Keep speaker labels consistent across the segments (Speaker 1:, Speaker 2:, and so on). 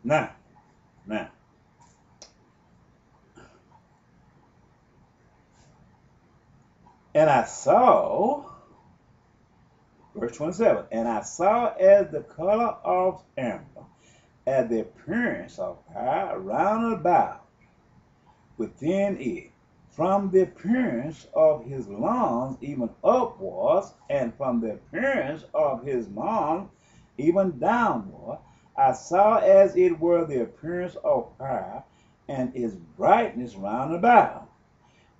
Speaker 1: Now, now, and I saw, verse 27, and I saw as the color of amber, as the appearance of fire round about within it, from the appearance of his lungs even upwards, and from the appearance of his lungs even downward, I saw as it were the appearance of fire, and its brightness round about,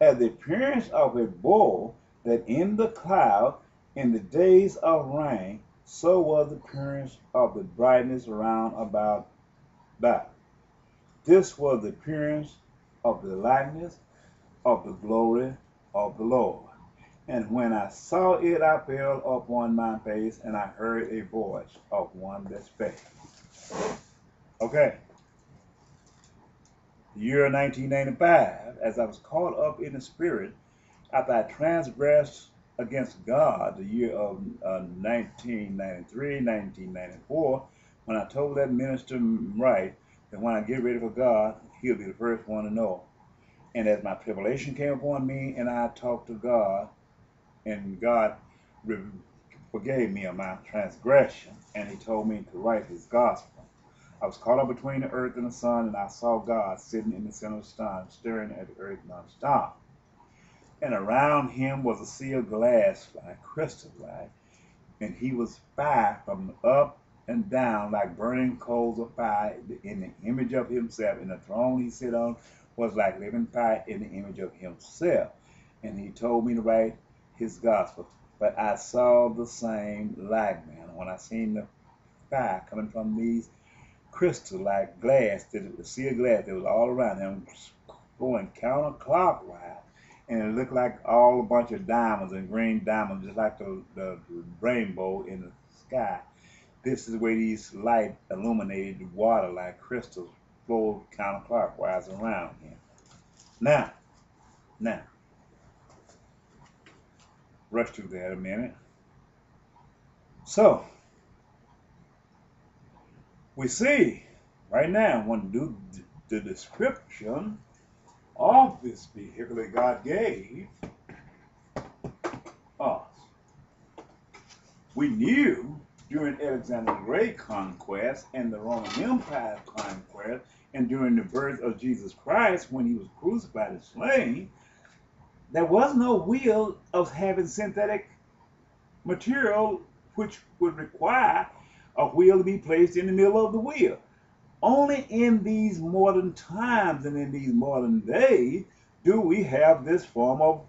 Speaker 1: as the appearance of a bull that in the cloud in the days of rain, so was the appearance of the brightness round about that. This was the appearance of the likeness of the glory of the Lord. And when I saw it, I fell upon my face, and I heard a voice of one that spake. Okay, the year 1995, as I was caught up in the spirit, after I transgressed against God, the year of 1993, 1994, when I told that minister right that when I get ready for God, he'll be the first one to know. And as my tribulation came upon me, and I talked to God, and God forgave me of my transgression, and he told me to write his gospel. I was caught up between the earth and the sun, and I saw God sitting in the center of the sun, staring at the earth non-stop. And around him was a sea of glass like crystal like, and he was fire from up and down like burning coals of fire in the image of himself, and the throne he sat on was like living fire in the image of himself. And he told me to write his gospel. But I saw the same like man. When I seen the fire coming from these crystal like glass, the sea of glass that was all around him, going counterclockwise, and it looked like all a bunch of diamonds and green diamonds, just like the rainbow in the sky. This is the way these light illuminated water like crystals flowed counterclockwise around him. Now, now, rush through that a minute. So, we see right now when do the description of this vehicle that God gave us. We knew during Alexander the Great conquest and the Roman Empire conquest, and during the birth of Jesus Christ when he was crucified and slain, there was no will of having synthetic material which would require a wheel to be placed in the middle of the wheel. Only in these modern times and in these modern days do we have this form of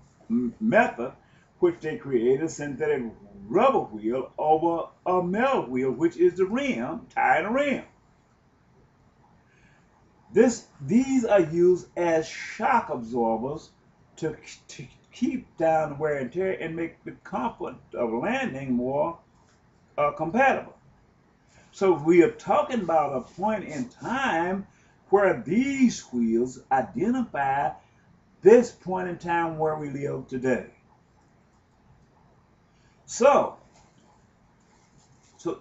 Speaker 1: method which they created a synthetic rubber wheel over a metal wheel, which is the rim, tire and rim. These are used as shock absorbers to keep down wear and tear and make the comfort of landing more compatible. So we are talking about a point in time where these wheels identify this point in time where we live today. So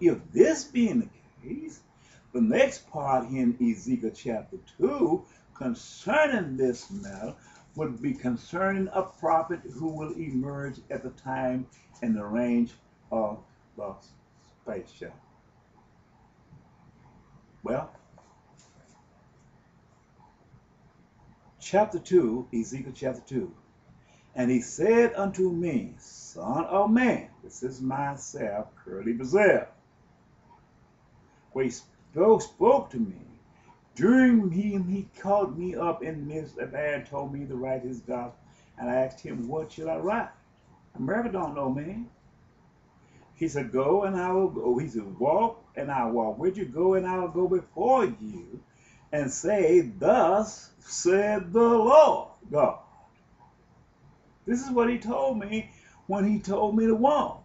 Speaker 1: if this being the case, the next part in Ezekiel chapter 2 concerning this matter would be concerning a prophet who will emerge at the time and the range of the space shuttle. Well, chapter 2, Ezekiel chapter 2. And he said unto me, Son of man, this is myself, Curly Bazell, where he spoke to me. During him, he called me up in the midst of air and told me to write his gospel. And I asked him, what shall I write? America don't know, man. He said, go and I will go. He said, walk and I will walk with you. Go and I will go before you and say, thus said the Lord God. This is what he told me when he told me to walk.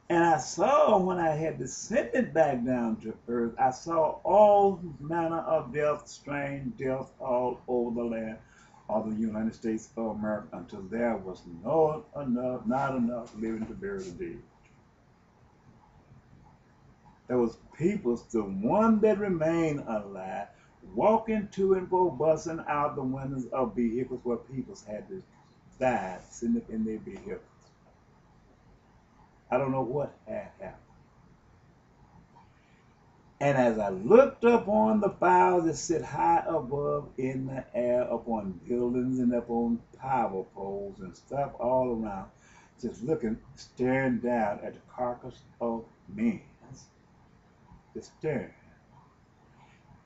Speaker 1: And I saw when I had descended back down to earth, I saw all manner of death, strange death all over the land of the United States of America until there was not enough living to bury the dead. There was people, the one that remained alive, walking to and fro, busting out the windows of vehicles where people had to die sitting up in their vehicles. I don't know what had happened. And as I looked up on the files that sit high above in the air, up on buildings and up on power poles and stuff all around, just looking, staring down at the carcass of men, just staring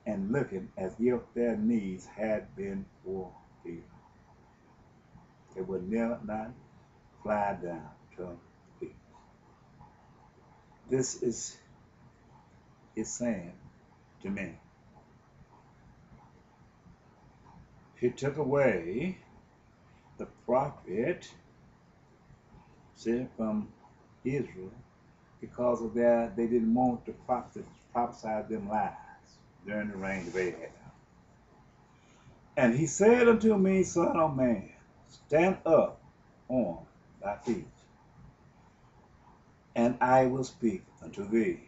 Speaker 1: and looking as if their needs had been fulfilled. They would never not fly down to people. This is saying to me, he took away the prophet, said, from Israel because of that they didn't want to prophesy them lies during the reign of Ahab. And he said unto me, Son of man, stand up on thy feet, and I will speak unto thee.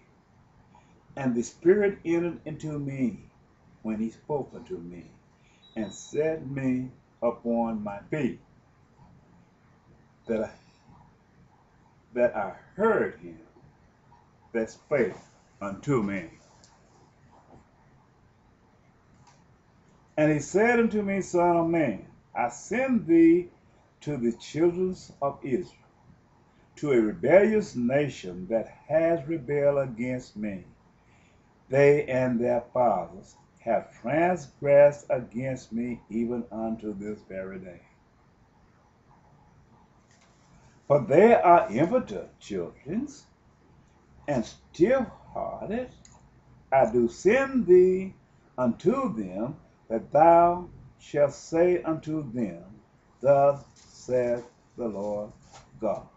Speaker 1: And the Spirit entered into me when he spoke unto me, and set me upon my feet, that I heard him that spake unto me. And he said unto me, Son of man, I send thee to the children of Israel, to a rebellious nation that has rebelled against me. They and their fathers have transgressed against me even unto this very day. For they are impotent children, and stiff-hearted. I do send thee unto them, that thou shalt say unto them, Thus saith the Lord God.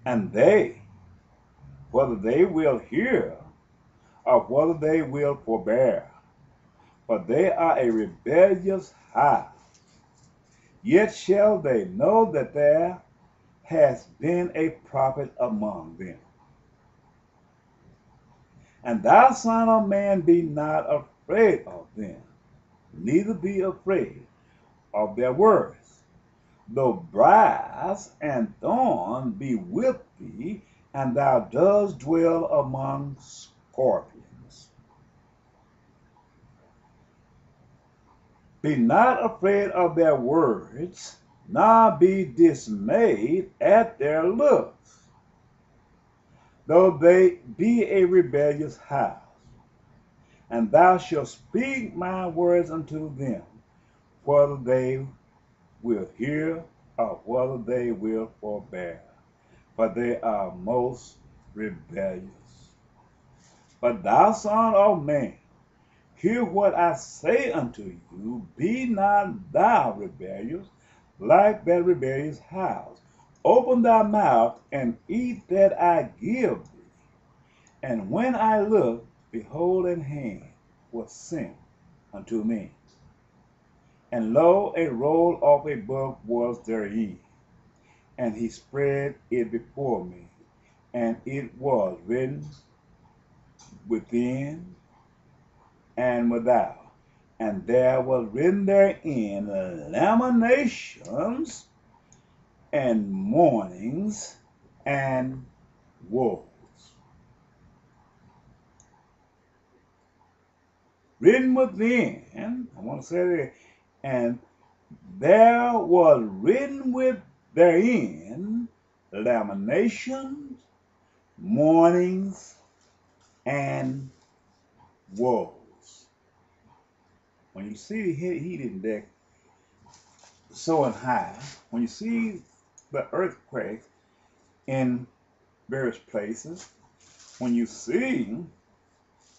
Speaker 1: And they, whether they will hear, or whether they will forbear, for they are a rebellious house, yet shall they know that there has been a prophet among them. And thou, son of man, be not afraid of them, neither be afraid of their words. Though briars and thorns be with thee, and thou dost dwell among scorpions. Be not afraid of their words, nor be dismayed at their looks, though they be a rebellious house. And thou shalt speak my words unto them, whether they will hear or whether they will forbear, for they are most rebellious. But thou, son of man, hear what I say unto you, be not thou rebellious, like that rebellious house. Open thy mouth and eat that I give thee. And when I looked, behold, an hand was sent unto me. And lo, a roll of a book was therein. And he spread it before me, and it was written within and without. And there was written therein lamentations and mournings and woes. Written within, I want to say that, and there was written therein lamentations, mournings, and woes. When you see the heat index soaring high, when you see the earthquakes in various places, when you see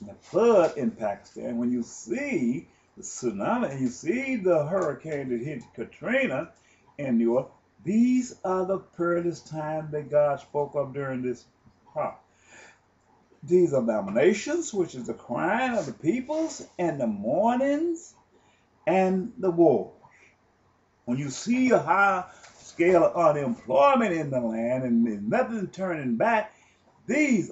Speaker 1: the flood in Pakistan, when you see the tsunami, and you see the hurricane that hit Katrina in New York, these are the perilous times that God spoke of during this part. These are lamentations, which is the crying of the peoples, and the mournings and the wars. When you see a high scale of unemployment in the land and nothing turning back, these